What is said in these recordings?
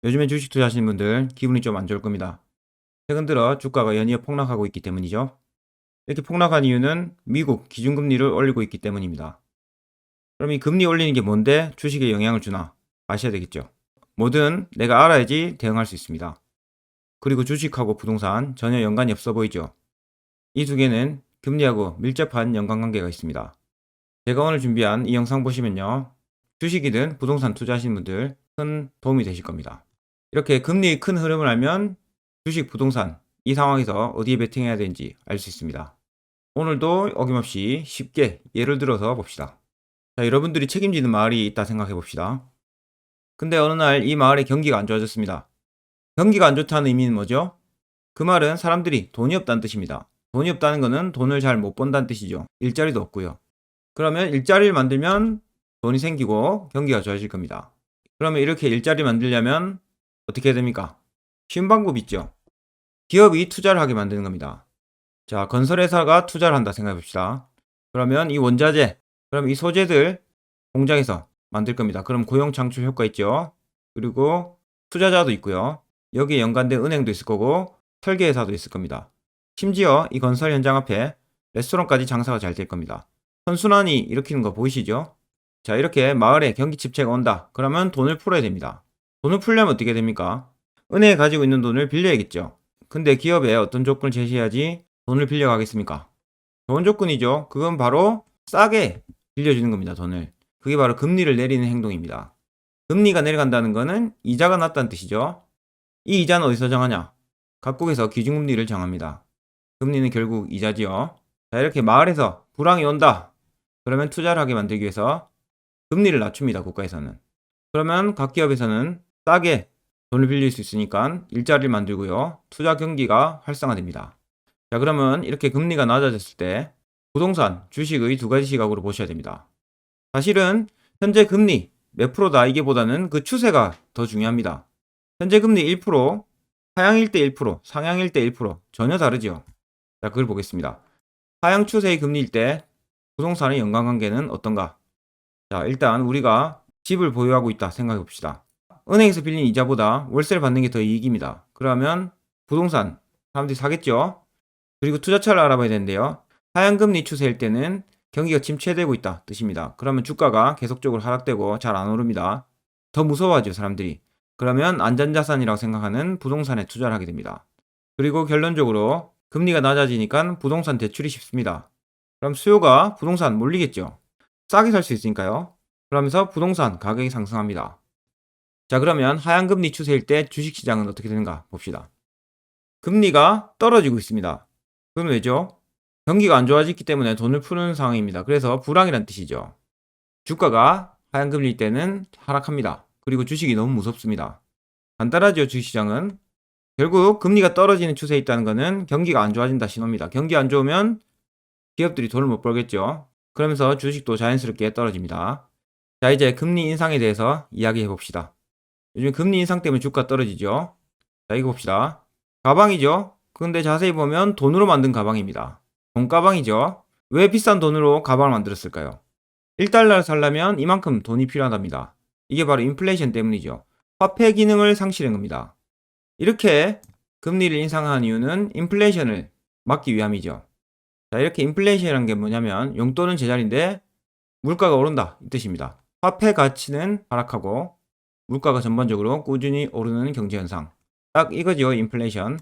요즘에 주식 투자하시는 분들 기분이 좀 안 좋을 겁니다. 최근 들어 주가가 연이어 폭락하고 있기 때문이죠. 이렇게 폭락한 이유는 미국 기준금리를 올리고 있기 때문입니다. 그럼 이 금리 올리는 게 뭔데 주식에 영향을 주나 아셔야 되겠죠. 뭐든 내가 알아야지 대응할 수 있습니다. 그리고 주식하고 부동산 전혀 연관이 없어 보이죠. 이 두 개는 금리하고 밀접한 연관관계가 있습니다. 제가 오늘 준비한 이 영상 보시면요. 주식이든 부동산 투자하시는 분들 큰 도움이 되실 겁니다. 이렇게 금리의 큰 흐름을 알면 주식, 부동산 이 상황에서 어디에 베팅해야 되는지 알 수 있습니다. 오늘도 어김없이 쉽게 예를 들어서 봅시다. 자, 여러분들이 책임지는 마을이 있다 생각해 봅시다. 근데 어느 날 이 마을의 경기가 안 좋아졌습니다. 경기가 안 좋다는 의미는 뭐죠? 그 말은 사람들이 돈이 없다는 뜻입니다. 돈이 없다는 것은 돈을 잘 못 번다는 뜻이죠. 일자리도 없고요. 그러면 일자리를 만들면 돈이 생기고 경기가 좋아질 겁니다. 그러면 이렇게 일자리 만들려면 어떻게 해야 됩니까? 쉬운 방법 있죠. 기업이 투자를 하게 만드는 겁니다. 자, 건설회사가 투자를 한다 생각해 봅시다. 그러면 이 원자재, 그럼 이 소재들 공장에서 만들 겁니다. 그럼 고용 창출 효과 있죠. 그리고 투자자도 있고요. 여기에 연관된 은행도 있을 거고 설계회사도 있을 겁니다. 심지어 이 건설 현장 앞에 레스토랑까지 장사가 잘 될 겁니다. 선순환이 일으키는 거 보이시죠? 자, 이렇게 마을에 경기 침체가 온다. 그러면 돈을 풀어야 됩니다. 돈을 풀려면 어떻게 됩니까? 은행에 가지고 있는 돈을 빌려야겠죠. 근데 기업에 어떤 조건을 제시해야지 돈을 빌려가겠습니까? 좋은 조건이죠. 그건 바로 싸게 빌려주는 겁니다. 돈을. 그게 바로 금리를 내리는 행동입니다. 금리가 내려간다는 것은 이자가 낮다는 뜻이죠. 이 이자는 어디서 정하냐? 각국에서 기준금리를 정합니다. 금리는 결국 이자지요. 자, 이렇게 마을에서 불황이 온다. 그러면 투자를 하게 만들기 위해서 금리를 낮춥니다. 국가에서는. 그러면 각 기업에서는 싸게 돈을 빌릴 수 있으니까 일자리를 만들고요. 투자 경기가 활성화됩니다. 자, 그러면 이렇게 금리가 낮아졌을 때 부동산, 주식의 두 가지 시각으로 보셔야 됩니다. 사실은 현재 금리 몇 프로다 이게보다는 그 추세가 더 중요합니다. 현재 금리 1%, 하향일 때 1%, 상향일 때 1% 전혀 다르죠. 자, 그걸 보겠습니다. 하향 추세의 금리일 때 부동산의 연관관계는 어떤가? 자, 일단 우리가 집을 보유하고 있다 생각해 봅시다. 은행에서 빌린 이자보다 월세를 받는 게 더 이익입니다. 그러면 부동산 사람들이 사겠죠? 그리고 투자처를 알아봐야 되는데요. 하향금리 추세일 때는 경기가 침체되고 있다 뜻입니다. 그러면 주가가 계속적으로 하락되고 잘 안 오릅니다. 더 무서워하죠, 사람들이. 그러면 안전자산이라고 생각하는 부동산에 투자를 하게 됩니다. 그리고 결론적으로 금리가 낮아지니까 부동산 대출이 쉽습니다. 그럼 수요가 부동산 몰리겠죠. 싸게 살 수 있으니까요. 그러면서 부동산 가격이 상승합니다. 자, 그러면 하향금리 추세일 때 주식시장은 어떻게 되는가 봅시다. 금리가 떨어지고 있습니다. 그건 왜죠? 경기가 안 좋아졌기 때문에 돈을 푸는 상황입니다. 그래서 불황이란 뜻이죠. 주가가 하향금리일 때는 하락합니다. 그리고 주식이 너무 무섭습니다. 간단하죠, 주식시장은. 결국 금리가 떨어지는 추세에 있다는 것은 경기가 안 좋아진다 신호입니다. 경기 안 좋으면 기업들이 돈을 못 벌겠죠. 그러면서 주식도 자연스럽게 떨어집니다. 자, 이제 금리 인상에 대해서 이야기해 봅시다. 요즘 금리 인상 때문에 주가 떨어지죠. 자, 이거 봅시다. 가방이죠. 근데 자세히 보면 돈으로 만든 가방입니다. 돈가방이죠. 왜 비싼 돈으로 가방을 만들었을까요? 1달러를 살려면 이만큼 돈이 필요하답니다. 이게 바로 인플레이션 때문이죠. 화폐 기능을 상실한 겁니다. 이렇게 금리를 인상한 이유는 인플레이션을 막기 위함이죠. 자, 이렇게 인플레이션이라는 게 뭐냐면 용돈은 제자리인데 물가가 오른다 이 뜻입니다. 화폐 가치는 하락하고 물가가 전반적으로 꾸준히 오르는 경제 현상. 딱 이거죠, 인플레이션.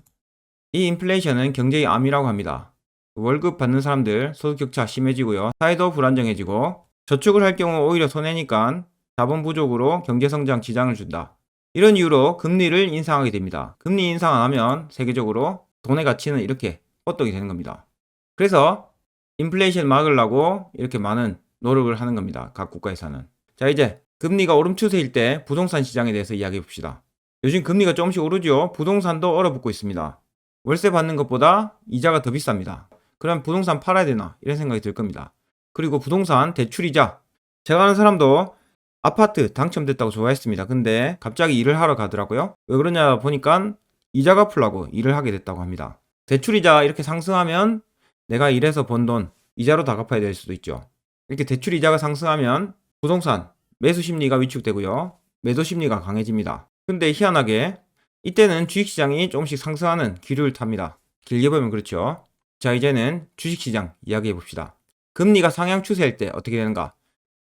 이 인플레이션은 경제의 암이라고 합니다. 월급 받는 사람들 소득 격차 심해지고요. 사회도 불안정해지고 저축을 할 경우 오히려 손해니까 자본 부족으로 경제 성장 지장을 준다. 이런 이유로 금리를 인상하게 됩니다. 금리 인상 안 하면 세계적으로 돈의 가치는 이렇게 헛떡이 되는 겁니다. 그래서 인플레이션 막으려고 이렇게 많은 노력을 하는 겁니다. 각 국가에서는. 자, 이제 금리가 오름 추세일 때 부동산 시장에 대해서 이야기해 봅시다. 요즘 금리가 조금씩 오르죠. 부동산도 얼어붙고 있습니다. 월세 받는 것보다 이자가 더 비쌉니다. 그럼 부동산 팔아야 되나? 이런 생각이 들 겁니다. 그리고 부동산 대출이자. 제가 아는 사람도 아파트 당첨됐다고 좋아했습니다. 근데 갑자기 일을 하러 가더라고요. 왜 그러냐 보니까 이자 갚으려고 일을 하게 됐다고 합니다. 대출이자 이렇게 상승하면 내가 일해서 번 돈 이자로 다 갚아야 될 수도 있죠. 이렇게 대출 이자가 상승하면 부동산 매수 심리가 위축되고요. 매도 심리가 강해집니다. 근데 희한하게 이때는 주식시장이 조금씩 상승하는 기류를 탑니다. 길게 보면 그렇죠. 자, 이제는 주식시장 이야기해 봅시다. 금리가 상향 추세일 때 어떻게 되는가?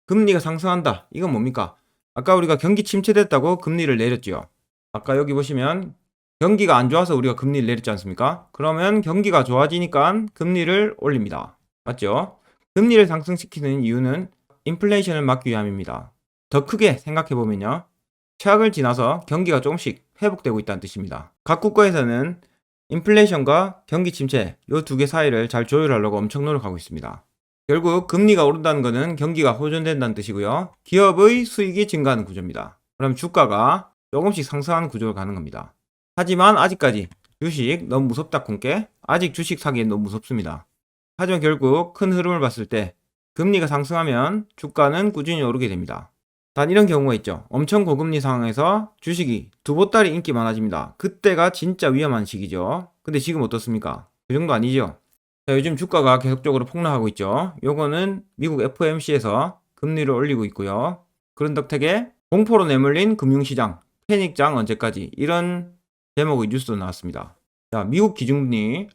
금리가 상승한다. 이건 뭡니까? 아까 우리가 경기 침체됐다고 금리를 내렸죠. 아까 여기 보시면 경기가 안 좋아서 우리가 금리를 내렸지 않습니까? 그러면 경기가 좋아지니까 금리를 올립니다. 맞죠? 금리를 상승시키는 이유는 인플레이션을 막기 위함입니다. 더 크게 생각해 보면요. 최악을 지나서 경기가 조금씩 회복되고 있다는 뜻입니다. 각 국가에서는 인플레이션과 경기 침체 이 두 개 사이를 잘 조율하려고 엄청 노력하고 있습니다. 결국 금리가 오른다는 것은 경기가 호전된다는 뜻이고요. 기업의 수익이 증가하는 구조입니다. 그럼 주가가 조금씩 상승하는 구조로 가는 겁니다. 하지만 아직까지 주식 너무 무섭다 콩게 아직 주식 사기엔 너무 무섭습니다. 하지만 결국 큰 흐름을 봤을 때 금리가 상승하면 주가는 꾸준히 오르게 됩니다. 단 이런 경우가 있죠. 엄청 고금리 상황에서 주식이 두 보따리 인기 많아집니다. 그때가 진짜 위험한 시기죠. 근데 지금 어떻습니까? 그 정도 아니죠. 자, 요즘 주가가 계속적으로 폭락하고 있죠. 요거는 미국 FOMC에서 금리를 올리고 있고요. 그런 덕택에 공포로 내몰린 금융시장, 패닉장 언제까지 이런 제목의 뉴스도 나왔습니다. 자, 미국 기준금리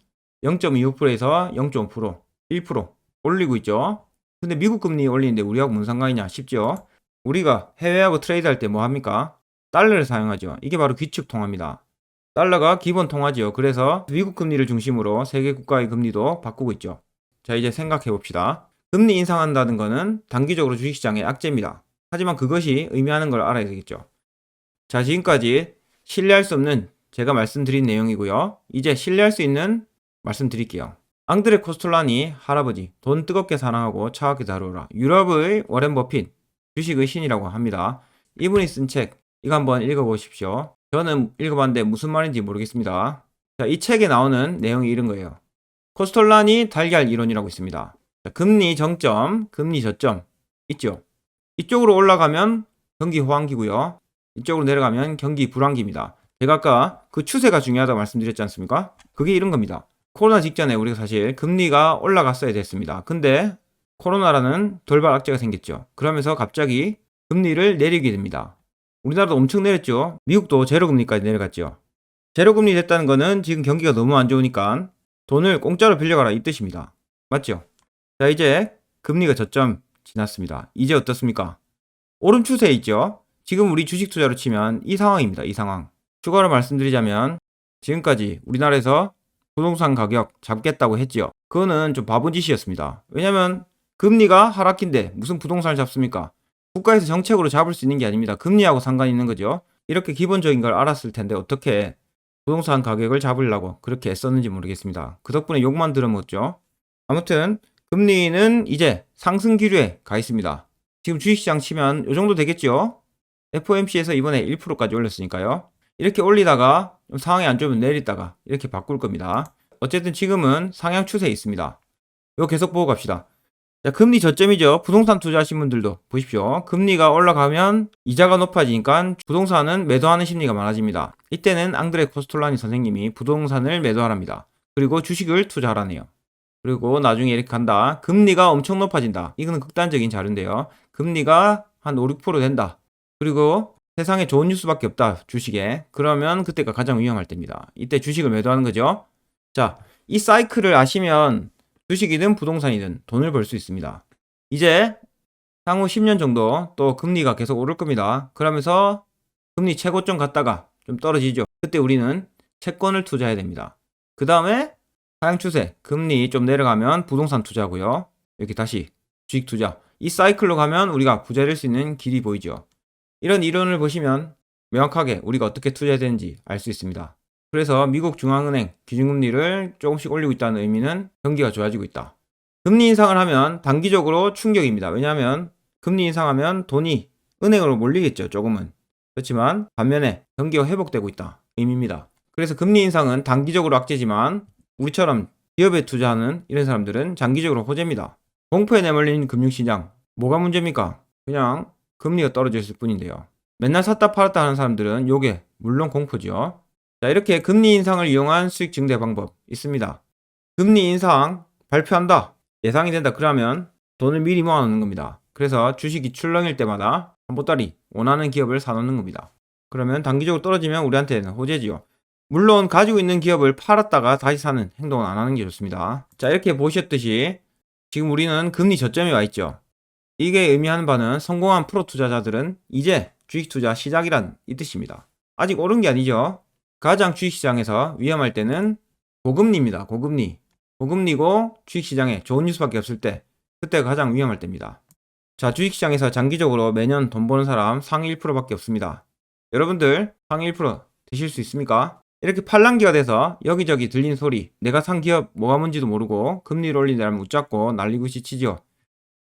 0.25%에서 0.5%, 1% 올리고 있죠. 근데 미국 금리 올리는데 우리하고 무슨 상관이냐 싶죠. 우리가 해외하고 트레이드할 때 뭐 합니까? 달러를 사용하죠. 이게 바로 귀축 통화입니다. 달러가 기본 통화지요. 그래서 미국 금리를 중심으로 세계 국가의 금리도 바꾸고 있죠. 자, 이제 생각해 봅시다. 금리 인상한다는 것은 단기적으로 주식시장의 악재입니다. 하지만 그것이 의미하는 걸 알아야 되겠죠. 자, 지금까지 신뢰할 수 없는 제가 말씀드린 내용이고요. 이제 신뢰할 수 있는 말씀드릴게요. 앙드레 코스톨라니 할아버지, 돈 뜨겁게 사랑하고 차갑게 다루어라. 유럽의 워렌 버핏, 주식의 신이라고 합니다. 이분이 쓴 책, 이거 한번 읽어보십시오. 저는 읽어봤는데 무슨 말인지 모르겠습니다. 자, 이 책에 나오는 내용이 이런 거예요. 코스톨라니 달걀 이론이라고 있습니다. 자, 금리 정점, 금리 저점 있죠. 이쪽으로 올라가면 경기 호황기고요. 이쪽으로 내려가면 경기 불황기입니다. 제가 아까 그 추세가 중요하다고 말씀드렸지 않습니까? 그게 이런 겁니다. 코로나 직전에 우리가 사실 금리가 올라갔어야 됐습니다. 근데 코로나라는 돌발 악재가 생겼죠. 그러면서 갑자기 금리를 내리게 됩니다. 우리나라도 엄청 내렸죠. 미국도 제로금리까지 내려갔죠. 제로금리 됐다는 거는 지금 경기가 너무 안 좋으니까 돈을 공짜로 빌려가라 이 뜻입니다. 맞죠? 자, 이제 금리가 저점 지났습니다. 이제 어떻습니까? 오름 추세에 있죠. 지금 우리 주식 투자로 치면 이 상황입니다. 이 상황. 추가로 말씀드리자면 지금까지 우리나라에서 부동산 가격 잡겠다고 했지요. 그거는 좀 바본 짓이었습니다. 왜냐면 금리가 하락인데 무슨 부동산을 잡습니까? 국가에서 정책으로 잡을 수 있는 게 아닙니다. 금리하고 상관이 있는 거죠. 이렇게 기본적인 걸 알았을 텐데 어떻게 부동산 가격을 잡으려고 그렇게 애썼는지 모르겠습니다. 그 덕분에 욕만 들어먹었죠. 아무튼 금리는 이제 상승 기류에 가 있습니다. 지금 주식시장 치면 이 정도 되겠죠. FOMC에서 이번에 1%까지 올렸으니까요. 이렇게 올리다가 상황이 안 좋으면 내리다가 이렇게 바꿀 겁니다. 어쨌든 지금은 상향 추세에 있습니다. 이거 계속 보고 갑시다. 자, 금리 저점이죠. 부동산 투자하신 분들도 보십시오. 금리가 올라가면 이자가 높아지니까 부동산은 매도하는 심리가 많아집니다. 이때는 앙드레 코스톨라니 선생님이 부동산을 매도하랍니다. 그리고 주식을 투자하라네요. 그리고 나중에 이렇게 간다. 금리가 엄청 높아진다. 이건 극단적인 자료인데요. 금리가 한 5, 6% 된다. 그리고 세상에 좋은 뉴스밖에 없다. 주식에. 그러면 그때가 가장 위험할 때입니다. 이때 주식을 매도하는 거죠. 자, 이 사이클을 아시면 주식이든 부동산이든 돈을 벌 수 있습니다. 이제 향후 10년 정도 또 금리가 계속 오를 겁니다. 그러면서 금리 최고점 갔다가 좀 떨어지죠. 그때 우리는 채권을 투자해야 됩니다. 그 다음에 하향 추세, 금리 좀 내려가면 부동산 투자고요. 이렇게 다시 주식 투자. 이 사이클로 가면 우리가 부자 될 수 있는 길이 보이죠. 이런 이론을 보시면 명확하게 우리가 어떻게 투자해야 되는지 알 수 있습니다. 그래서 미국 중앙은행 기준금리를 조금씩 올리고 있다는 의미는 경기가 좋아지고 있다. 금리 인상을 하면 단기적으로 충격입니다. 왜냐하면 금리 인상하면 돈이 은행으로 몰리겠죠. 조금은. 그렇지만 반면에 경기가 회복되고 있다. 의미입니다. 그래서 금리 인상은 단기적으로 악재지만 우리처럼 기업에 투자하는 이런 사람들은 장기적으로 호재입니다. 공포에 내몰린 금융시장. 뭐가 문제입니까? 그냥 금리가 떨어져 있을 뿐인데요. 맨날 샀다 팔았다 하는 사람들은 요게 물론 공포죠. 자, 이렇게 금리 인상을 이용한 수익 증대 방법 있습니다. 금리 인상 발표한다. 예상이 된다. 그러면 돈을 미리 모아놓는 겁니다. 그래서 주식이 출렁일 때마다 한 보따리 원하는 기업을 사놓는 겁니다. 그러면 단기적으로 떨어지면 우리한테는 호재지요. 물론 가지고 있는 기업을 팔았다가 다시 사는 행동은 안 하는 게 좋습니다. 자, 이렇게 보셨듯이 지금 우리는 금리 저점에 와 있죠. 이게 의미하는 바는 성공한 프로 투자자들은 이제 주식 투자 시작이란 이 뜻입니다. 아직 오른 게 아니죠. 가장 주식시장에서 위험할 때는 고금리입니다. 고금리. 고금리고 주식시장에 좋은 뉴스밖에 없을 때, 그때가 가장 위험할 때입니다. 자, 주식시장에서 장기적으로 매년 돈 버는 사람 상위 1%밖에 없습니다. 여러분들 상위 1% 되실 수 있습니까? 이렇게 팔랑기가 돼서 여기저기 들린 소리, 내가 산 기업 뭐가 뭔지도 모르고 금리를 올리느라면 웃잡고 난리굿이 치죠.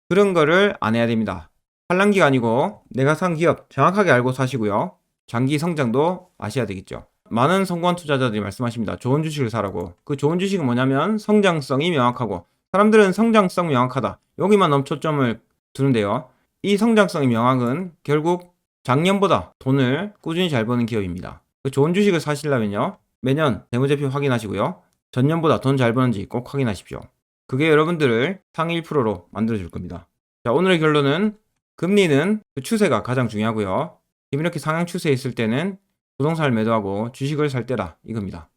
그런 거를 안 해야 됩니다. 팔랑기가 아니고 내가 산 기업 정확하게 알고 사시고요. 장기 성장도 아셔야 되겠죠. 많은 성공한 투자자들이 말씀하십니다. 좋은 주식을 사라고. 그 좋은 주식은 뭐냐면 성장성이 명확하고, 사람들은 성장성 명확하다, 여기만 너무 초점을 두는데요. 이 성장성이 명확은 결국 작년보다 돈을 꾸준히 잘 버는 기업입니다. 그 좋은 주식을 사시려면요, 매년 재무제표 확인하시고요, 전년보다 돈 잘 버는지 꼭 확인하십시오. 그게 여러분들을 상위 1%로 만들어줄 겁니다. 자, 오늘의 결론은 금리는 그 추세가 가장 중요하고요. 지금 이렇게 상향 추세에 있을 때는 부동산을 매도하고 주식을 살 때다, 이겁니다.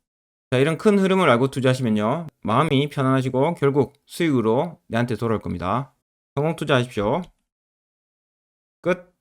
자, 이런 큰 흐름을 알고 투자하시면요, 마음이 편안하시고 결국 수익으로 내한테 돌아올 겁니다. 성공 투자하십시오. 끝.